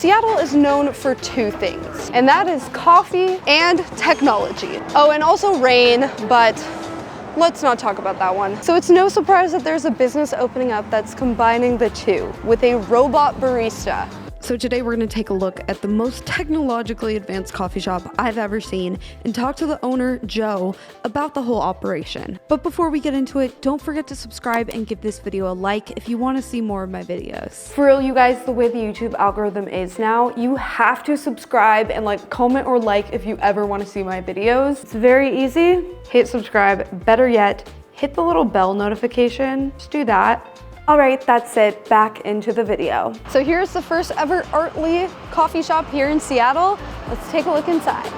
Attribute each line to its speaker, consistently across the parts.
Speaker 1: Seattle is known for two things, and that is coffee and technology. Oh, and also rain, but let's not talk about that one. So it's no surprise that there's a business opening up that's combining the two with a robot barista. So today we're going to take a look at the most technologically advanced coffee shop I've ever seen and talk to the owner, Joe, about the whole operation. But before we get into it, don't forget to subscribe and give this video a like if you want to see more of my videos. For real, you guys, the way the YouTube algorithm is now, you have to subscribe and comment or like if you ever want to see my videos. It's very easy. Hit subscribe. Better yet, hit the little bell notification. Just do that. All right, that's it, back into the video. So here's the first ever Artly coffee shop here in Seattle. Let's take a look inside.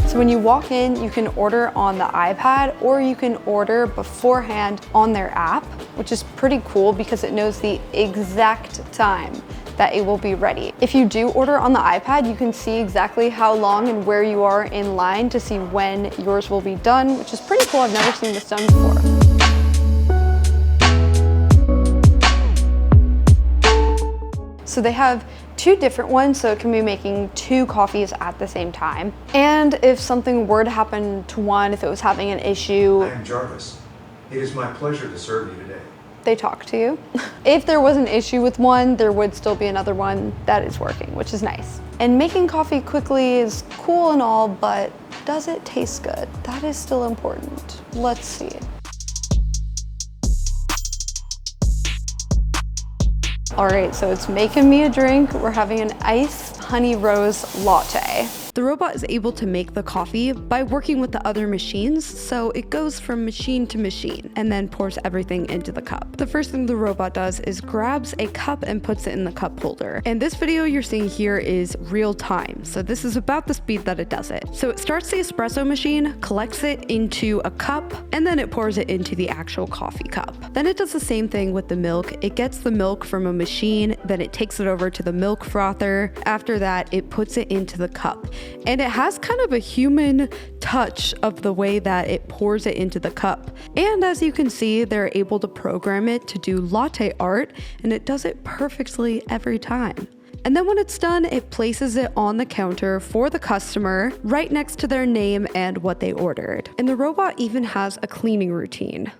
Speaker 1: So when you walk in, you can order on the iPad or you can order beforehand on their app, which is pretty cool because it knows the exact time that it will be ready. If you do order on the iPad, you can see exactly how long and where you are in line to see when yours will be done, which is pretty cool. I've never seen this done before. So they have two different ones, so it can be making two coffees at the same time. And if something were to happen to one, if it was having an issue.
Speaker 2: I am Jarvis. It is my pleasure to serve you today.
Speaker 1: They talk to you. If there was an issue with one, there would still be another one that is working, which is nice. And making coffee quickly is cool and all, but does it taste good? That is still important. Let's see. All right, so it's making me a drink. We're having an iced honey rose latte. The robot is able to make the coffee by working with the other machines, so it goes from machine to machine and then pours everything into the cup. The first thing the robot does is grabs a cup and puts it in the cup holder. And this video you're seeing here is real time, so this is about the speed that it does it. So it starts the espresso machine, collects it into a cup, and then it pours it into the actual coffee cup. Then it does the same thing with the milk. It gets the milk from a machine, then it takes it over to the milk frother. After that, it puts it into the cup. And it has kind of a human touch of the way that it pours it into the cup. And as you can see, they're able to program it to do latte art, and it does it perfectly every time. And then when it's done, it places it on the counter for the customer right next to their name and what they ordered. And the robot even has a cleaning routine.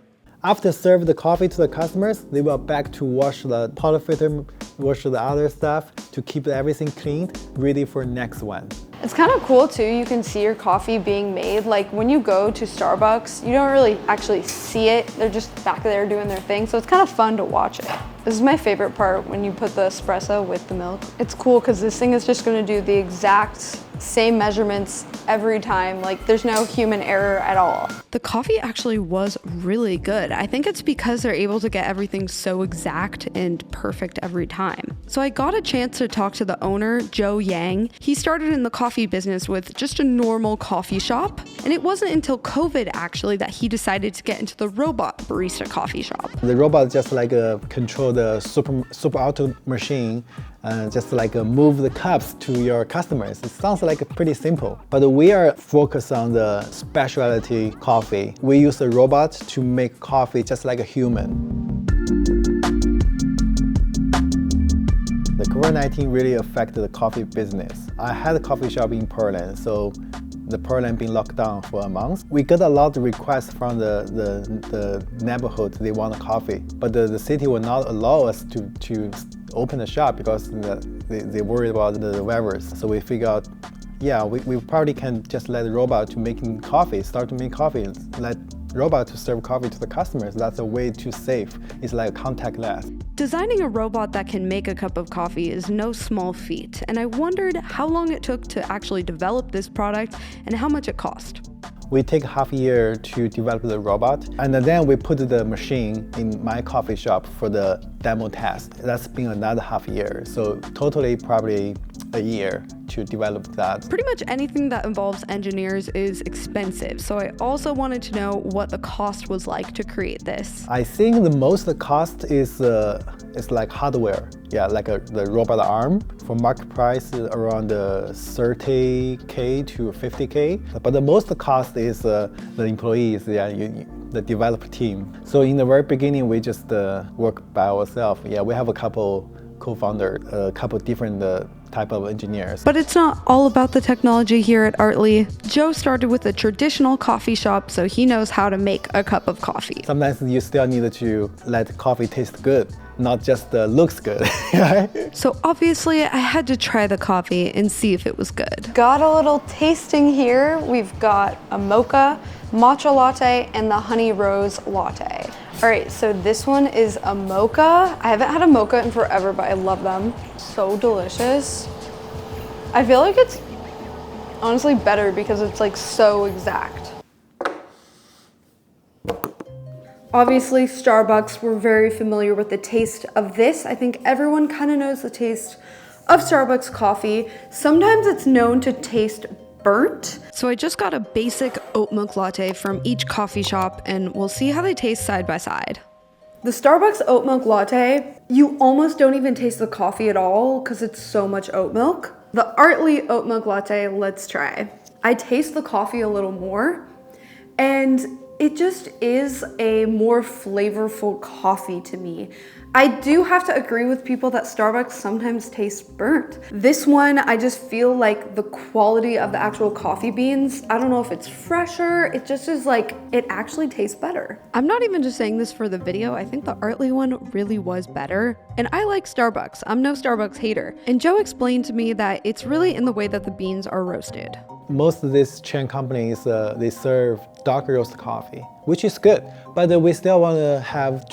Speaker 3: After serve the coffee to the customers, they will back to wash the portafilter, wash the other stuff to keep everything clean, ready for next one.
Speaker 1: It's kind of cool too, you can see your coffee being made. Like when you go to Starbucks, you don't really actually see it. They're just back there doing their thing, so it's kind of fun to watch it. This is my favorite part, when you put the espresso with the milk. It's cool because this thing is just going to do the exact same measurements every time. Like there's no human error at all. The coffee actually was really good. I think it's because they're able to get everything so exact and perfect every time. So I got a chance to talk to the owner, Joe Yang. He started in the coffee business with just a normal coffee shop, and it wasn't until COVID actually that he decided to get into the robot barista coffee shop.
Speaker 3: The robot just control the super auto machine and just move the cups to your customers. It sounds pretty simple, but we are focused on the specialty coffee. We use a robot to make coffee just like a human. The COVID-19 really affected the coffee business. I had a coffee shop in Portland, so the Portland been locked down for a month. We got a lot of requests from the neighborhood. They want a coffee, but the city will not allow us to open the shop because they worried about the virus. So we figured out, yeah, we probably can just let the robot to making coffee, start to make coffee, let robot to serve coffee to the customers. That's a way to save. It's like contactless.
Speaker 1: Designing a robot that can make a cup of coffee is no small feat, and I wondered how long it took to actually develop this product and how much it cost.
Speaker 3: We take half a year to develop the robot, and then we put the machine in my coffee shop for the demo test. That's been another half year, so totally probably a year to develop that.
Speaker 1: Pretty much anything that involves engineers is expensive, so I also wanted to know what the cost was like to create this.
Speaker 3: I think the most cost is like hardware. Yeah, the robot arm. For market price around 30K to 50K. But the most cost is the employees. Yeah, the developer team. So in the very beginning, we just work by ourselves. Yeah, we have a couple co-founders, a couple different type of engineers.
Speaker 1: But it's not all about the technology here at Artly. Joe started with a traditional coffee shop, so he knows how to make a cup of coffee.
Speaker 3: Sometimes you still need to let coffee taste good, not just looks good. Right?
Speaker 1: So obviously I had to try the coffee and see if it was good. Got a little tasting here. We've got a mocha, matcha latte, and the honey rose latte. All right, so this one is a mocha. I haven't had a mocha in forever, but I love them. So delicious. I feel like it's honestly better because it's like so exact. Obviously, Starbucks, we're very familiar with the taste of this. I think everyone kind of knows the taste of Starbucks coffee. Sometimes it's known to taste burnt. So I just got a basic oat milk latte from each coffee shop and we'll see how they taste side by side. The Starbucks oat milk latte, you almost don't even taste the coffee at all because it's so much oat milk. The Artly oat milk latte, let's try. I taste the coffee a little more and it just is a more flavorful coffee to me. I do have to agree with people that Starbucks sometimes tastes burnt. This one, I just feel like the quality of the actual coffee beans, I don't know if it's fresher, it just is like, it actually tastes better. I'm not even just saying this for the video, I think the Artly one really was better. And I like Starbucks, I'm no Starbucks hater. And Joe explained to me that it's really in the way that the beans are roasted.
Speaker 3: Most of these chain companies, they serve dark roast coffee, which is good, but we still want to have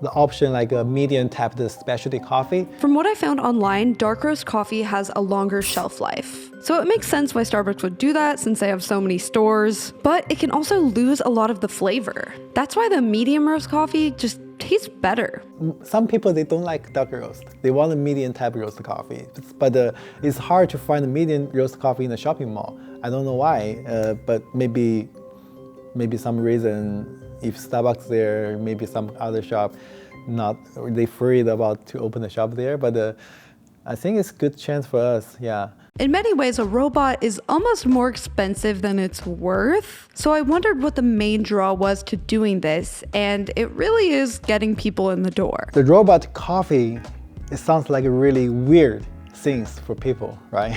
Speaker 3: the option like a medium tapped specialty coffee.
Speaker 1: From what I found online, dark roast coffee has a longer shelf life. So it makes sense why Starbucks would do that since they have so many stores, but it can also lose a lot of the flavor. That's why the medium roast coffee just tastes better.
Speaker 3: Some people, they don't like dark roast. They want a medium type roast coffee, but it's hard to find a medium roast coffee in the shopping mall. I don't know why, but maybe some reason, if Starbucks there, maybe some other shop, they afraid about to open a shop there, but I think it's a good chance for us, yeah.
Speaker 1: In many ways, a robot is almost more expensive than it's worth. So I wondered what the main draw was to doing this, and it really is getting people in the door.
Speaker 3: The robot coffee, it sounds like a really weird things for people, right?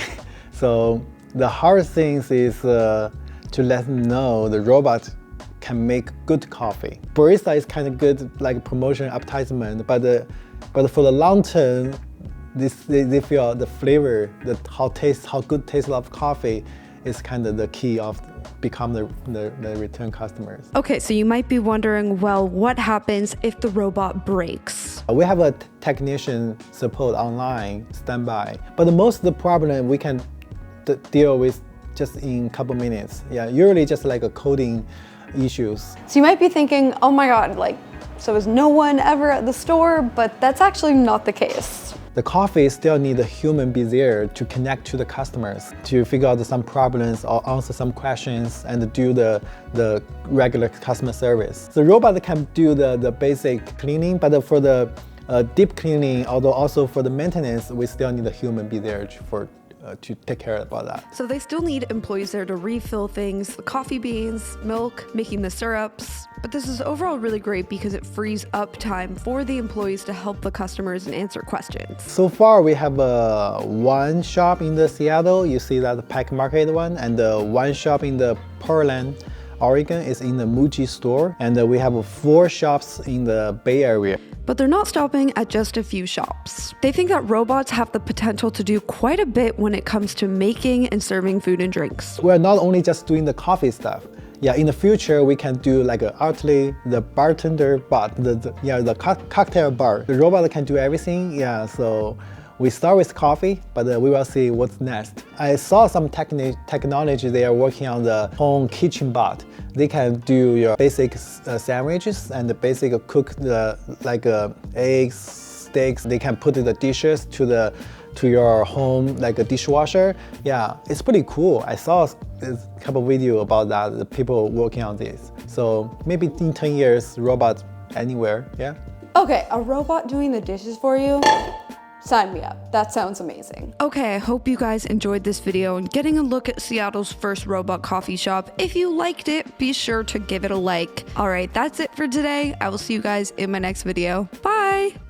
Speaker 3: So the hard things is to let them know the robot can make good coffee. Barista is kind of good, like promotion advertisement, but for the long term, they feel the flavor, how good taste of coffee is kind of the key of become the return customers.
Speaker 1: Okay, so you might be wondering, well, what happens if the robot breaks?
Speaker 3: We have a technician support online, standby, but most of the problem we can deal with just in a couple minutes. Yeah, usually just like a coding issues.
Speaker 1: So you might be thinking, oh my God, so is no one ever at the store? But that's actually not the case.
Speaker 3: The coffee still need a human be there to connect to the customers, to figure out some problems or answer some questions and do the regular customer service. The robot can do the basic cleaning, but for the deep cleaning, although also for the maintenance, we still need a human be there to take care about that.
Speaker 1: So they still need employees there to refill things, the coffee beans, milk, making the syrups. But this is overall really great because it frees up time for the employees to help the customers and answer questions.
Speaker 3: So far, we have one shop in the Seattle, you see that the Pack Market one, and one shop in the Portland, Oregon is in the Muji store, and we have 4 shops in the Bay Area.
Speaker 1: But they're not stopping at just a few shops. They think that robots have the potential to do quite a bit when it comes to making and serving food and drinks.
Speaker 3: We're not only just doing the coffee stuff. Yeah, in the future, we can do like a Artly, the bartender bot, the cocktail bar. The robot can do everything, yeah, so we start with coffee, but we will see what's next. I saw some technology they are working on the home kitchen bot. They can do your basic sandwiches and the basic cook eggs, steaks. They can put the dishes to your home like a dishwasher. Yeah, it's pretty cool. I saw a couple video about that, the people working on this. So maybe in 10 years, robot anywhere, yeah?
Speaker 1: Okay, a robot doing the dishes for you? Sign me up. That sounds amazing. Okay, I hope you guys enjoyed this video and getting a look at Seattle's first robot coffee shop. If you liked it, be sure to give it a like. All right, that's it for today. I will see you guys in my next video. Bye!